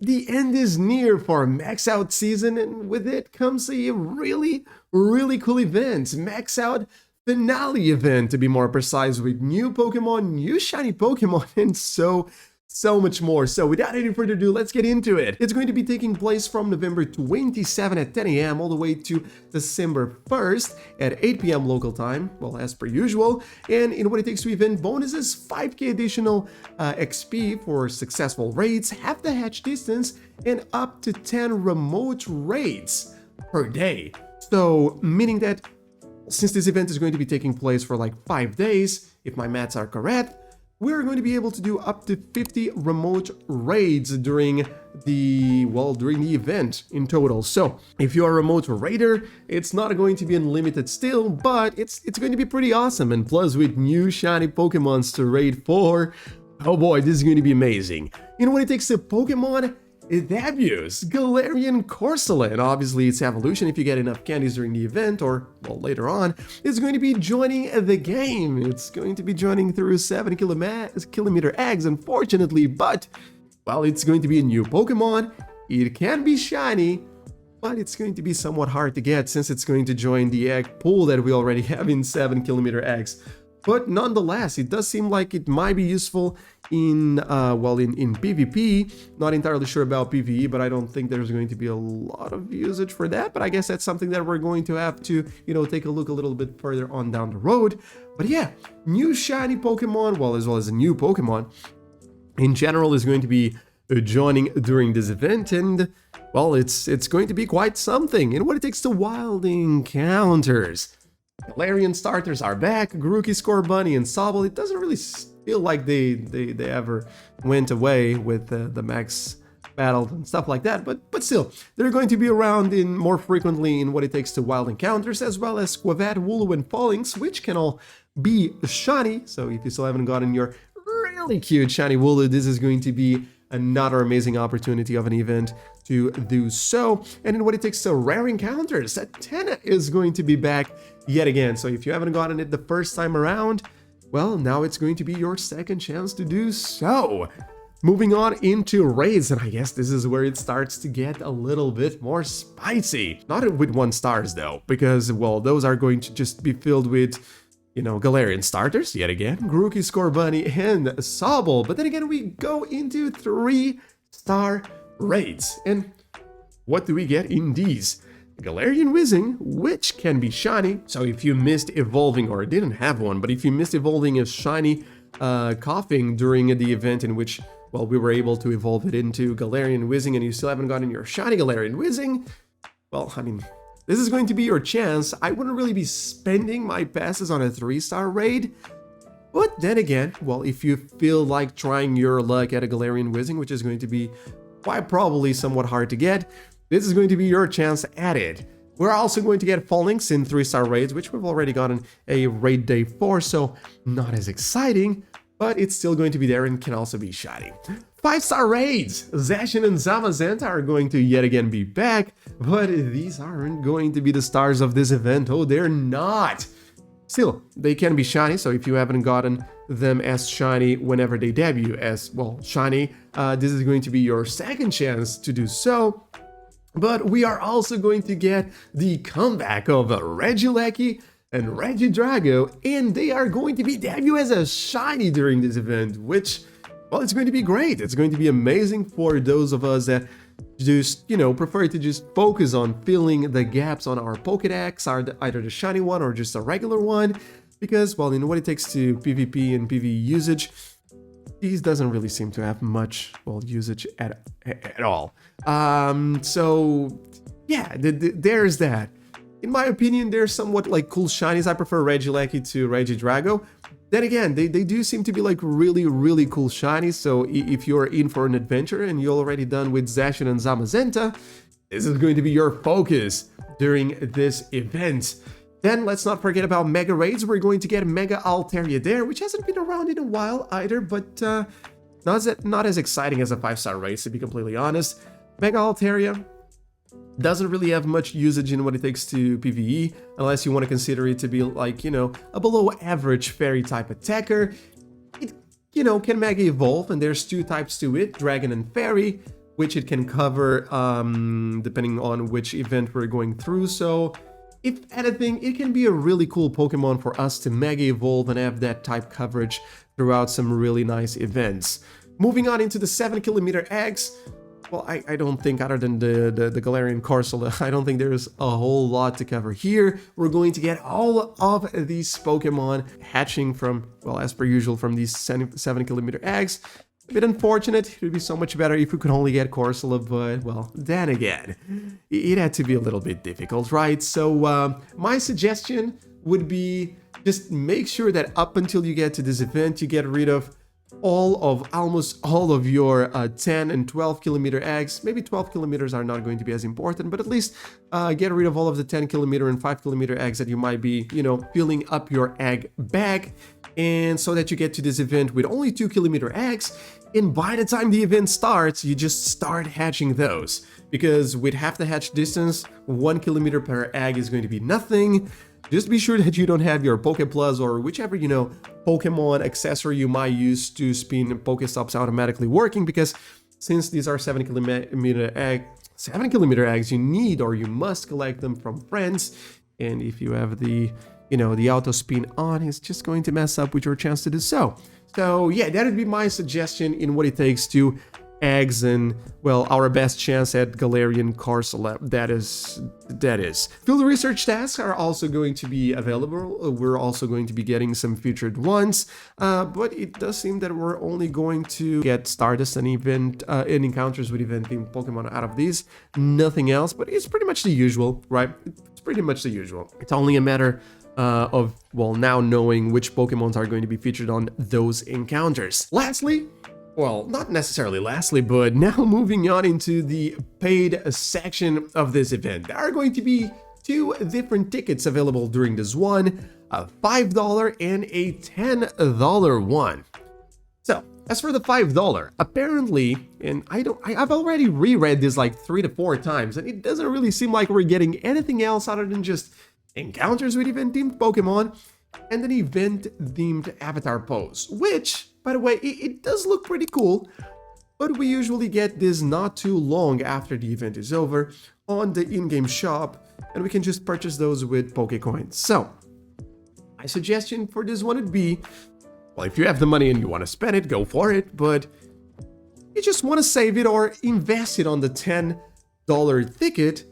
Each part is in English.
the end is near for Max Out season, and with it comes a really cool event, Max Out Finale event to be more precise, with new Pokemon, new shiny Pokemon, and so much more. So without any further ado, let's get into it. It's going to be taking place from November 27 at 10 a.m. all the way to December 1st at 8 p.m. local time, well, as per usual. And in what it takes to event bonuses, 5k additional XP for successful raids, half the hatch distance, and up to 10 remote raids per day. So meaning that since this event is going to be taking place for like 5 days, if my maths are correct, we're going to be able to do up to 50 remote raids during the event in total. So if you're a remote raider, it's not going to be unlimited still, but it's going to be pretty awesome. And plus, with new shiny Pokemons to raid for, oh boy, this is going to be amazing. You know what it takes to Pokemon Debuts, Galarian Corsola, and obviously its evolution, if you get enough candies during the event, or, well, later on, is going to be joining the game. It's going to be joining through 7 kilometer eggs, unfortunately, but, well, it's going to be a new Pokemon. It can be shiny, but it's going to be somewhat hard to get since it's going to join the egg pool that we already have in 7 kilometer eggs. But nonetheless, it does seem like it might be useful in PvP. Not entirely sure about PvE, but I don't think there's going to be a lot of usage for that. But I guess that's something that we're going to have to, take a look a little bit further on down the road. But yeah, new shiny Pokemon, well, as well as a new Pokemon in general is going to be joining during this event, and well, it's going to be quite something. And what it takes to wild encounters. Galarian starters are back, Grookey, Scorbunny, and Sobble. It doesn't really feel like they ever went away with the max battle and stuff like that, but still, they're going to be around more frequently in what it takes to wild encounters, as well as Squavat, Wooloo, and Fallings, which can all be shiny. So if you still haven't gotten your really cute shiny Wooloo, this is going to be another amazing opportunity of an event to do so. And in what it takes to rare encounters, Atena is going to be back yet again. So if you haven't gotten it the first time around, well, now it's going to be your second chance to do so. Moving on into raids, and I guess this is where it starts to get a little bit more spicy. Not with 1 stars though, because, well, those are going to just be filled with Galarian starters, yet again, Grookey, Scorbunny, and Sobble. But then again, we go into 3-star raids. And what do we get in these? Galarian Whizzing, which can be shiny. So if you missed evolving, or didn't have one, but if you missed evolving a shiny Coughing during the event in which, well, we were able to evolve it into Galarian Whizzing, and you still haven't gotten your shiny Galarian Whizzing, well, I mean, this is going to be your chance. I wouldn't really be spending my passes on a 3-star raid, but then again, well, if you feel like trying your luck at a Galarian Whizzing, which is going to be quite probably somewhat hard to get, this is going to be your chance at it. We're also going to get Fallings in 3-star raids, which we've already gotten a raid day for, so not as exciting, but it's still going to be there and can also be shiny. 5-star raids! Zacian and Zamazenta are going to yet again be back, but these aren't going to be the stars of this event. Oh, they're not! Still, they can be shiny, so if you haven't gotten them as shiny whenever they debut as, well, shiny, this is going to be your second chance to do so. But we are also going to get the comeback of Regieleki and Regidrago, and they are going to be debut as a shiny during this event, which, well, it's going to be great. It's going to be amazing for those of us that just, prefer to just focus on filling the gaps on our Pokédex, either the shiny one or just a regular one, because, well, what it takes to PvP and PvE usage, these doesn't really seem to have much, well, usage at all. So, yeah, there's that. In my opinion, they're somewhat like cool shinies. I prefer Regieleki to Regidrago. Then again, they do seem to be like really cool shinies, so if you're in for an adventure and you're already done with Zacian and Zamazenta, this is going to be your focus during this event. Then let's not forget about Mega Raids. We're going to get Mega Altaria there, which hasn't been around in a while either, but not as exciting as a 5-star raid, to be completely honest. Mega Altaria doesn't really have much usage in what it takes to PvE, unless you want to consider it to be like, a below average fairy type attacker. It, can Mega Evolve, and there's 2 types to it, Dragon and Fairy, which it can cover depending on which event we're going through. So if anything, it can be a really cool Pokemon for us to Mega Evolve and have that type coverage throughout some really nice events. Moving on into the 7km eggs. Well, I don't think, other than the Galarian Corsola, I don't think there's a whole lot to cover here. We're going to get all of these Pokemon hatching from, well, as per usual, from these 7km eggs. A bit unfortunate. It would be so much better if we could only get Corsola, but, well, then again, it had to be a little bit difficult, right? So my suggestion would be just make sure that up until you get to this event, you get rid of almost all of your 10 and 12km eggs. Maybe 12km are not going to be as important, but at least get rid of all of the 10km and 5km eggs that you might be, you know, filling up your egg bag, and so that you get to this event with only 2km eggs, and by the time the event starts, you just start hatching those, because with half the hatch distance, 1km per egg is going to be nothing. Just be sure that you don't have your Poké Plus or whichever, you know, Pokemon accessory you might use to spin Pokestops automatically working, because since these are 7km eggs, you need or you must collect them from friends, and if you have the, you know, the auto spin on, it's just going to mess up with your chance to do so. So yeah, that would be my suggestion in what it takes to eggs and, well, our best chance at Galarian Corsola. That is. Field research tasks are also going to be available. We're also going to be getting some featured ones, but it does seem that we're only going to get Stardust and event and encounters with event-themed Pokemon out of these. Nothing else, but it's pretty much the usual, right? It's pretty much the usual. It's only a matter of, well, now knowing which Pokemons are going to be featured on those encounters. Lastly, well, not necessarily lastly, but now moving on into the paid section of this event. There are going to be two different tickets available during this one, a $5 and a $10 one. So, as for the $5, apparently, and I've already reread this like 3 to 4 times, and it doesn't really seem like we're getting anything else other than just encounters with event-themed Pokemon and an event-themed avatar pose, which, by the way, it does look pretty cool, but we usually get this not too long after the event is over on the in-game shop, and we can just purchase those with Pokecoins. So, my suggestion for this one would be, well, if you have the money and you want to spend it, go for it, but you just want to save it or invest it on the $10 ticket,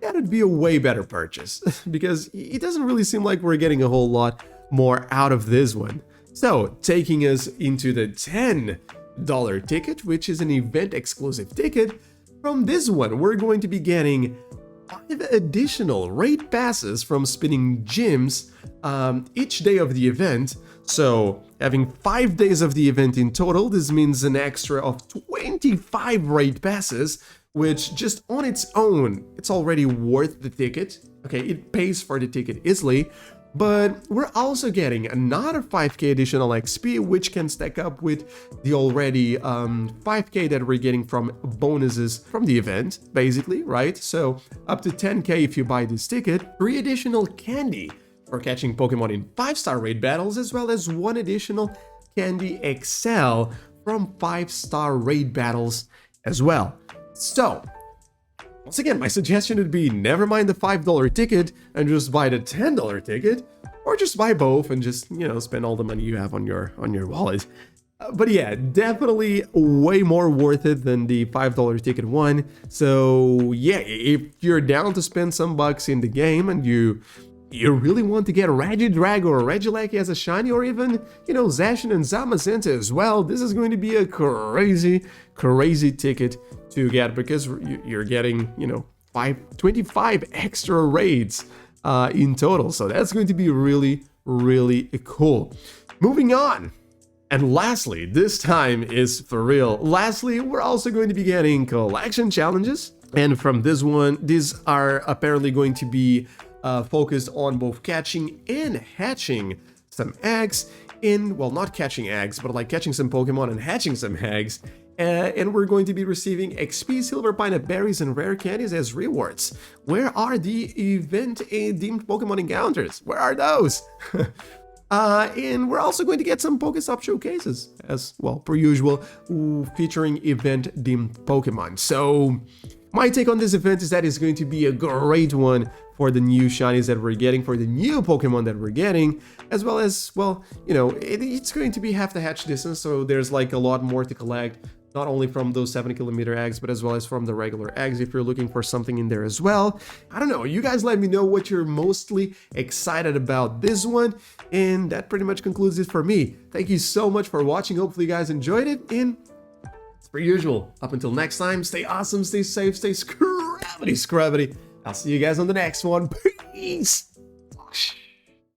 that would be a way better purchase, because it doesn't really seem like we're getting a whole lot more out of this one. So, taking us into the $10 ticket, which is an event-exclusive ticket, from this one we're going to be getting 5 additional raid passes from spinning gyms each day of the event. So, having 5 days of the event in total, this means an extra of 25 raid passes, which just on its own, it's already worth the ticket. Okay, it pays for the ticket easily, but we're also getting another 5k additional XP, which can stack up with the already 5k that we're getting from bonuses from the event, basically, right? So up to 10k if you buy this ticket, 3 additional candy for catching Pokemon in 5-star raid battles, as well as 1 additional candy XL from 5-star raid battles as well. So, once again, my suggestion would be never mind the $5 ticket and just buy the $10 ticket, or just buy both and just, you know, spend all the money you have on your wallet. But yeah, definitely way more worth it than the $5 ticket one. So yeah, if you're down to spend some bucks in the game and you really want to get Regidrago or Regieleki as a shiny, or even, you know, Zacian and Zamazenta as well, this is going to be a crazy ticket to get, because you're getting, you know, 25 extra raids in total. So that's going to be really cool. Moving on. And lastly, this time is for real. Lastly, we're also going to be getting collection challenges. And from this one, these are apparently going to be focused on both catching and hatching some eggs in, well, not catching eggs, but like catching some Pokemon and hatching some eggs. And we're going to be receiving XP, Silver Pineapple Berries, and Rare Candies as rewards. Where are the event-themed Pokemon encounters? Where are those? And we're also going to get some Pokestop showcases, as well, per usual, featuring event-themed Pokemon. So, my take on this event is that it's going to be a great one for the new shinies that we're getting, for the new Pokemon that we're getting, as well as, well, you know, it's going to be half the hatch distance, so there's like a lot more to collect, not only from those 7-kilometer eggs, but as well as from the regular eggs if you're looking for something in there as well. I don't know, you guys let me know what you're mostly excited about this one, and that pretty much concludes it for me. Thank you so much for watching, hopefully you guys enjoyed it, and per usual, up until next time, stay awesome, stay safe, stay scrabbity. I'll see you guys on the next one. Peace!